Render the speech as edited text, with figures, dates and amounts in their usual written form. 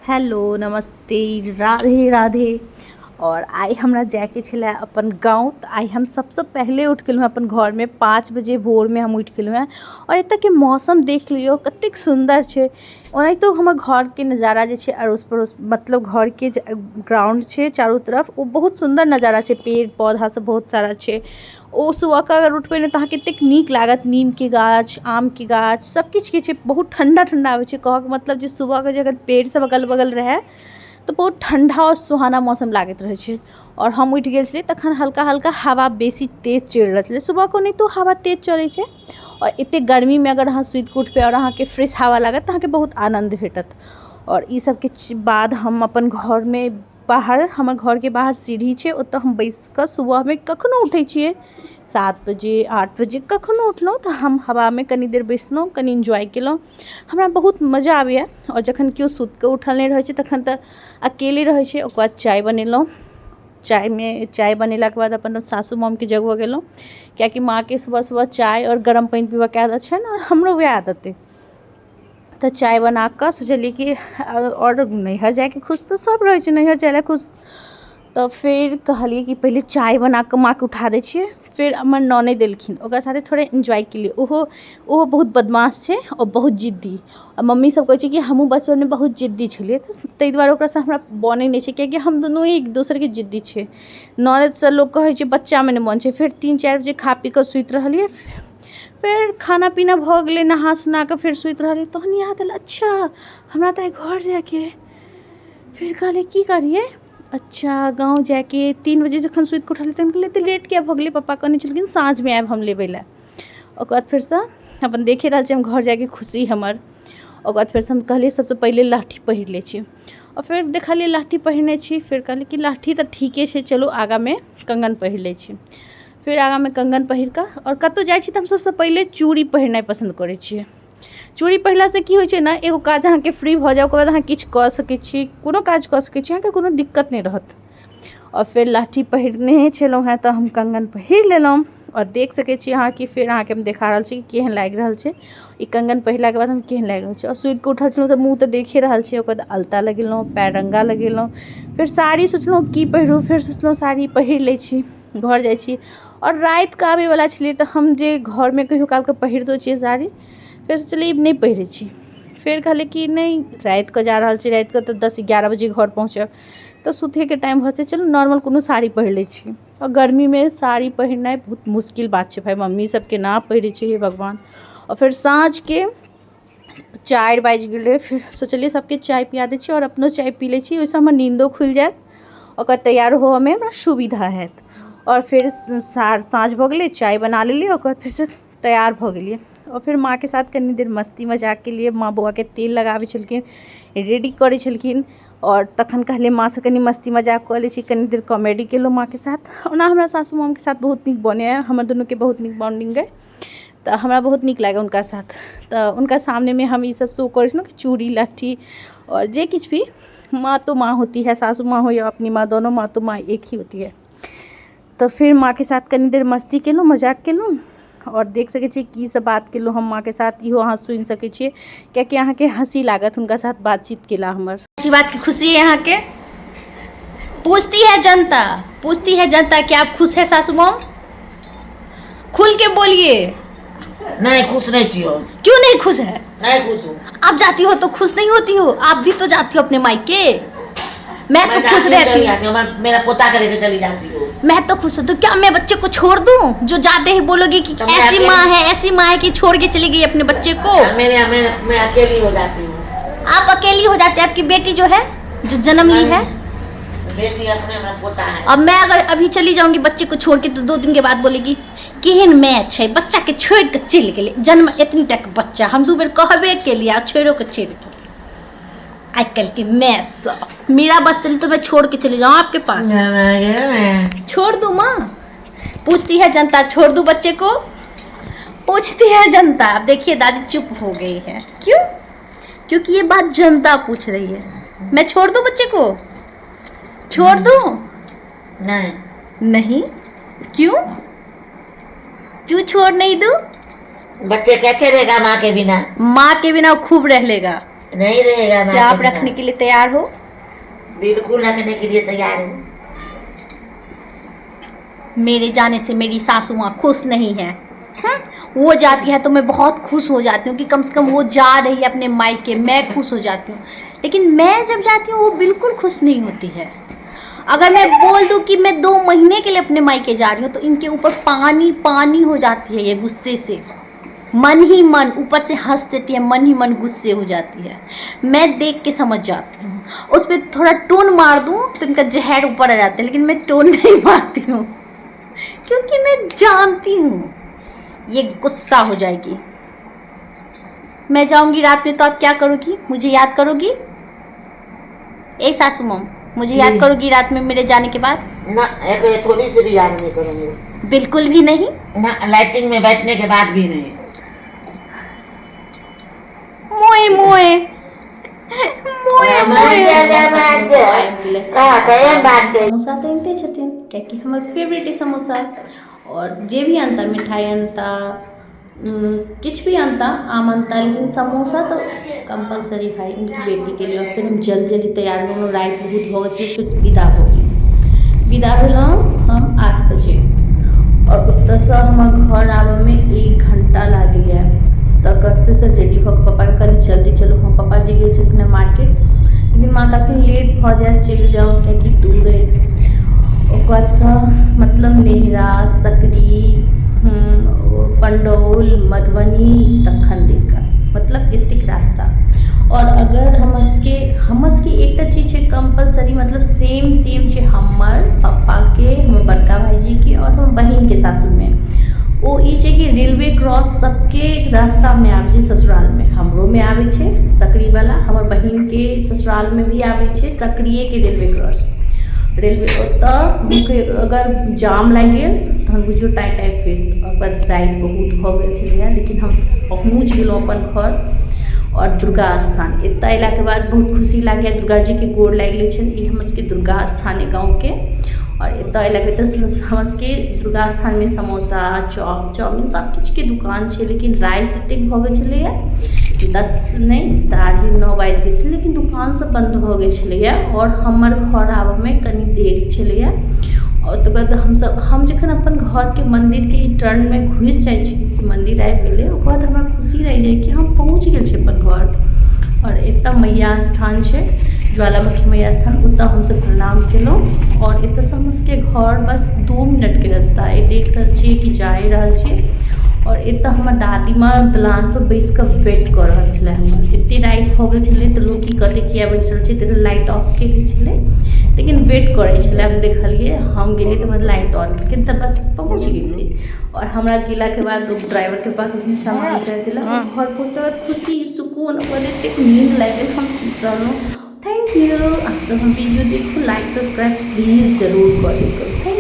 Hello नमस्ते राधे राधे। और आई हमरा जाके छलै अपन गाँव। तो आई हम सबसे पहले उठ गेलहुँ अपन घर में 5 बजे भोर में हम उठ गेलहुँ हैं। और एतऽ के मौसम देख लियो कतेक सुंदर छै। ओनाहितो हमर घर के नज़ारा जे छै अड़ोस पड़ोस मतलब घर के ग्राउंड छै चारों तरफ, वो बहुत सुंदर नज़ारा छै। पेड़ पौधा सब बहुत सारा छै। ओ सुबह के अगर उठबै ने तऽ अहाँके एतेक नीक लागत। नीम के गाछ, आम के गाछ, सब किछु के छै। बहुत ठंडा ठंडा आबै छै। कहऽ के मतलब जे सुबह के जे अगर पेड़ सब अगल बगल रहे तो बहुत ठंडा और सुहाना मौसम लागत रहे छै। और हम उठ गेल छलियै तखन हल्का हल्का हवा बेसी तेज चलि रहल छलै। सुबह को नहीं तो हवा तेज चलै छै। और एते गर्मी में अगर अहाँ सुति कऽ उठबै और अहाँके फ्रेश हवा लागत तऽ अहाँके बहुत आनंद भेटत। और ई सब के बाद हम अपन घर में बाहर, हमर घर के बाहर सीढ़ी छै, ओतऽ हम बैस कऽ सुबह में कखनो उठै छियै 7 बजे 8 बजे कखनो उठलहुँ तऽ हम हवा में कनी देर बैसलहुँ, कनी एन्जॉय केलहुँ। हमरा बहुत मजा आबैए। और जखन केओ सुति कऽ उठल नहि रहै छै तखन तऽ अकेले रहै छै। ओकर बाद चाय बनेलहुँ। चाय बनेलाके बाद अपन सासू माँके जगह गेलहुँ, कियाकि माँके सुबह सुबह चाय और गरम पानि पीबऽके आदत छै ने, और हमरो वएह आदत अइ। तऽ चाय बना कऽ सोचलिए कि और नैहर जाके खुश तऽ सब रहै छै, नैहर जाए ला खुश। तऽ फिर कहलिए कि पहले चाय बना कऽ माँ के उठा दै छियै। फिर हमर ननदि देलखिन, ओकरा साथे थोड़े एन्जॉय केलिए। ओहो बहुत बदमाश छै और बहुत जिद्दी। और मम्मी सब कहै छै कि हमहूँ बचपन में बहुत जिद्दी छलिए, तऽ ताहि दुआरे ओकरासँ हमरा बनै नहि छै, कियाकि हम दुनू एक दोसरके जिद्दी छियै। ननदिसँ लोक कहै छै बच्चा में नहि बनै छै। फिर 3-4 बजे खा पी कऽ सुति रहलिए। फिर खाना पीना भऽ गेलै, नहा सुना कऽ फिर सुति रहलिए। तहन याद आयल, अच्छा हमरा तऽ घर जाके। फिर कहलिए की करिए, अच्छा गाँव जाके 3 बजे जखन सुति कऽ उठलिए तखन कहलिए एतेक लेट किया भऽ गेलै। पप्पा कहने छलखिन साँझमे आयब हम लेबै लए। ओकर बाद फेरसँ अपन देखे रहल छी हम घर जाके खुशी हमर। ओकर बाद फेरसँ हम कहलिए सबसँ पहिले लहठी पहिर लै छी। और फिर देखलिए लहठी पहिरने छी। फिर कहलिए कि लहठी तऽ ठीके छै, चलू आगाँमे कंगन पहिर लै छी। फिर आगाँमे कंगन पहिर कऽ और कतहु जाइ छी तऽ हम सबसँ पहिले चूड़ी पहिरनाइ पसंद करै छियै। चूड़ी पहिरलासँ की होइ छै ने, एगो काज अहाँके फ्री भऽ जाए, ओकर बाद अहाँ किछु कऽ सकै छी, कोनो काज कऽ सकै छी, अहाँके कोनो दिक्कत नहि रहत। और फिर लहठी पहिरने छलहुँ हेँ तऽ हम कंगन पहिर लेलहुँ। और देख सकै छी अहाँ कि फिर अहाँके हम देखा रहल छी कि केहन लागि रहल छै ई कंगन पहिरलाके बाद हम केहन लागि रहल छै। और सुति कऽ उठल छलहुँ तऽ मुँह तऽ देखे रहल छी। ओकर बाद अलता लगेलहुँ, पैररंगा लगेलहुँ। फिर साड़ी सोचलहुँ की पहिरू, फिर सोचलहुँ साड़ी पहिर लै छी, घर जाइ छी। और राति कऽ आबैवला छलिए तऽ हम जे घरमे कहियो कालके पहिरतो छियै साड़ी, फिर सोचलिए नहि पहिरै छी। फिर कहलिए कि नहीं, राति कऽ जा रहल छी, राति कऽ तऽ 10-11 बजे घर पहुँचब तऽ सुतैके टाइम भऽ जेतै, चलू नॉर्मल कोनो साड़ी पहिर लै छी। और गर्मीमे साड़ी पहिरनाइ बहुत मुश्किल बात छै भाय, मम्मी सब केना पहिरै छै हे भगवान। और फिर साँझके 4 बाजि गेलै। फिर सोचलिए सबके चाय पिया दै छी और अपनो चाय पी लै छी, ओहिसँ हमर नींदो खुलि जायत, ओकर तैयार होबऽमे हमरा सुविधा हैत। और फिर साँझ भऽ गेलै, चाय बना लेलिए, ओकर बाद फिरसँ तैयार भऽ गेलिए। और फिर माँ के साथ कनी देर मस्ती मजाक के लिए, माँ बौआ के तेल लगाबै छलखिन, रेडी करै छलखिन। और तखन कहलिए माँ से कनी मस्ती मजाक कऽ लै छी, कनी देर कॉमेडी केलहुँ माँ के साथ। ओना हमरा सासू माँ के साथ बहुत नीक बनैए, हमर दुनूके बहुत नीक बॉन्डिंग अइ, तऽ हमरा बहुत नीक लागैए हुनका साथ। तऽ हुनका सामनेमे हम ई सब शो करै छलहुँ कि चूड़ी लहठी और जे किछु भी, माँ तो माँ होती है, सासू माँ हो या अपनी माँ, दोनों माँ तो माँ एक ही होती है। तो फिर माँ के साथ कनी देर मस्ती केलहुँ, मजाक केलहुँ। और देख सकै छी की सब बात केलहुँ हम माँ के साथ, इहो अहाँ सुनि सकै छियै, कियाकि अहाँके हँसी लागत हुनका साथ बातचीत केला हमर। अच्छी बात की खुशी है यहाँ के। पूछती है जनता कि आप खुश है सासू मॉम? खुल के बोलिए। नहीं खुश नहीं थी हो। क्यों नहीं खुश है? नहीं खुश हूँ। आप जाती हो तो खुश नहीं होती हो? आप भी तो जाती हो अपने मायके। मैं तो खुश रहती हूँ। मेरा पोता करके चली जाती हो। मैं तो खुश हूँ। तो क्या मैं बच्चे को छोड़ दूँ? जो जाते ही बोलोगे कि ऐसी माँ है कि छोड़ के चली गई अपने बच्चे को। मैं अकेली हो जाती हूँ। आप अकेली हो जाती है। आपकी बेटी जो है, जो जन्म ली है, बेटी अपने में पोता है। अब मैं अगर अभी चली जाऊंगी बच्चे को छोड़ के तो 2 दिन के बाद बोलेगी केहन मैच है, बच्चा के छोड़ के चल गए, जन्म इतनी तक बच्चा, हम 2 बेर कहबे के लिए छोड़ो के चल गए। आजकल के मैच मेरा बस चले तो मैं छोड़ के चले जाऊँ आपके पास? छोड़ दूँ माँ? पूछती है जनता छोड़ दूँ बच्चे को? पूछती है जनता। अब देखिए दादी चुप हो गई है। क्यों? क्योंकि ये बात जनता पूछ रही है। मैं छोड़ दूँ बच्चे को? छोड़ दूँ? नहीं। क्यों? क्यों छोड़ नहीं दूँ? बच्चे कैसे रहेगा माँ के बिना? माँ के बिना खूब रह लेगा। नहीं रहेगा। क्या आप रखने के लिए तैयार हो? बिल्कुल रखने के लिए तैयार हूँ। मेरे जाने से मेरी सासू माँ खुश नहीं है। वो जाती है तो मैं बहुत खुश हो जाती हूँ कि कम से कम वो जा रही है अपने मायके, मैं खुश हो जाती हूँ। लेकिन मैं जब जाती हूँ वो बिल्कुल खुश नहीं होती है। अगर मैं बोल दूँ कि मैं 2 महीने के लिए अपने मायके जा रही हूँ तो इनके ऊपर पानी पानी हो जाती है ये गुस्से से। मन ही मन ऊपर से हंस देती है, मन ही मन गुस्से हो जाती है। मैं देख के समझ जाती हूँ। उस पर थोड़ा टोन मार दूँ तो इनका जहर ऊपर आ जाता है, लेकिन मैं टोन नहीं मारती हूँ क्योंकि मैं जानती हूँ ये गुस्सा हो जाएगी। मैं जाऊंगी रात में तो आप क्या करोगी? मुझे याद करोगी? ए सासू मम, मुझे याद करोगी रात में मेरे जाने के बाद? ना, एक थोड़ी सी भी याद नहीं करूँगी। बिल्कुल भी नहीं। ना, लाइटिंग में बैठने के बाद भी नहीं। मोए मोए मोए समोसा तो इनते छथिन क्योंकि हमार फेवरेट है समोसा। और जे भी आनता मिठाई आनता कुछ भी आनता आम आनता, लेकिन समोसा तो कंपलसरी भाई उनकी बेटी के लिए। और फिर हम जल्दी जल्दी तैयार होना, रात बहुत हो गई, फिर विदा हो गई। विदा भेलहुँ हम 8 बजे और ओतसँ हमर घर आबऽ में 1 घंटा लाग गया। तक फिर से रेडी होकर पापा के कहली जल्दी चलो। हम पापा जी गए छथिन मार्केट, लेकिन माँ कहलखिन लेट भऽ जाए चलि जाओ कियाकि दूर है। ओकर बादसँ मतलब नेहरा सकरी पंडौल मधुबनी तखन देखा मतलब एतेक रास्ता। और अगर हमर एकटा चीज छै कंपलसरी, मतलब सेम छै हमर पप्पा के, हमर बड़का भाईजी के और हमर बहिन के सासुर में। ओ ई छै कि रेलवे क्रॉस सबके रास्ता में आबै छै ससुराल में। हमरो में आबै छै सकरी वाला, हमर बहिन के ससुराल में भी आबै छै सकरिए के रेलवे क्रॉस। रेलवे ओतऽ अगर जाम लागि गेल तहन बुझियौ टाइ फेस। और बाद राति बहुत भऽ गेल छलैए, लेकिन हम पहुँच गेलहुँ अपन घर। और दुर्गा स्थान एतऽ अयलाके बाद बहुत खुशी लागैए। दुर्गा जी के गोर लागि लै छनि। ई हमर सबके दुर्गा स्थान है गाँव के। और एतऽ अयलाके बाद हमर सबके दुर्गा स्थान में समोसा चॉप चाउमिन सब किछुके दुकान छै। लेकिन राति एतेक भऽ गेल छलैए 10 नहीं 9:30 बाजि गेल छलै, लेकिन दुकान सब बंद भऽ गेल छलैए। और हमर घर आबऽ में कनि देरी छलैए। और तकर बाद हम जखन अपन घर के मंदिर के ई टर्न में घुसि जाइ छी कि मंदिर आबि गेलै, ओकर बाद हमरा खुशी रहि जाइ कि हम पहुँच गेल छी अपन घर। और एतऽ मैया स्थान छै, ज्वालामुखी मैया स्थान, ओतऽ हमसब प्रणाम केलहुँ। और एतऽसँ हमर सबके घर बस 2 मिनट के रास्ता अइ। देख रहल छियै कि जा रहल छियै। और एतऽ हमर दादीमाँ दलान पर बैस कऽ वेट कऽ रहल छलै हमर। एतेक राति भऽ गेल छलै तऽ लोग की कहतै किया बैसल छै, तऽ लाइट ऑफ केने छलै, लेकिन वेट करै छलै। हम देखलिए, हम गेलिए तऽ बाद लाइट ऑन केलकै तऽ बस पहुँच गेलिए। और हमरा गेलाके बाद लोग ड्राइवर के पास सामान कर देलक। घर पहुँचला बाद खुशी सुकून और एतेक नींद लागि गेल, हम सुति रहलहुँ। Thank you. आप सब हम वीडियो देखो, लाइक सब्सक्राइब प्लीज़ ज़रूर करें। थैंक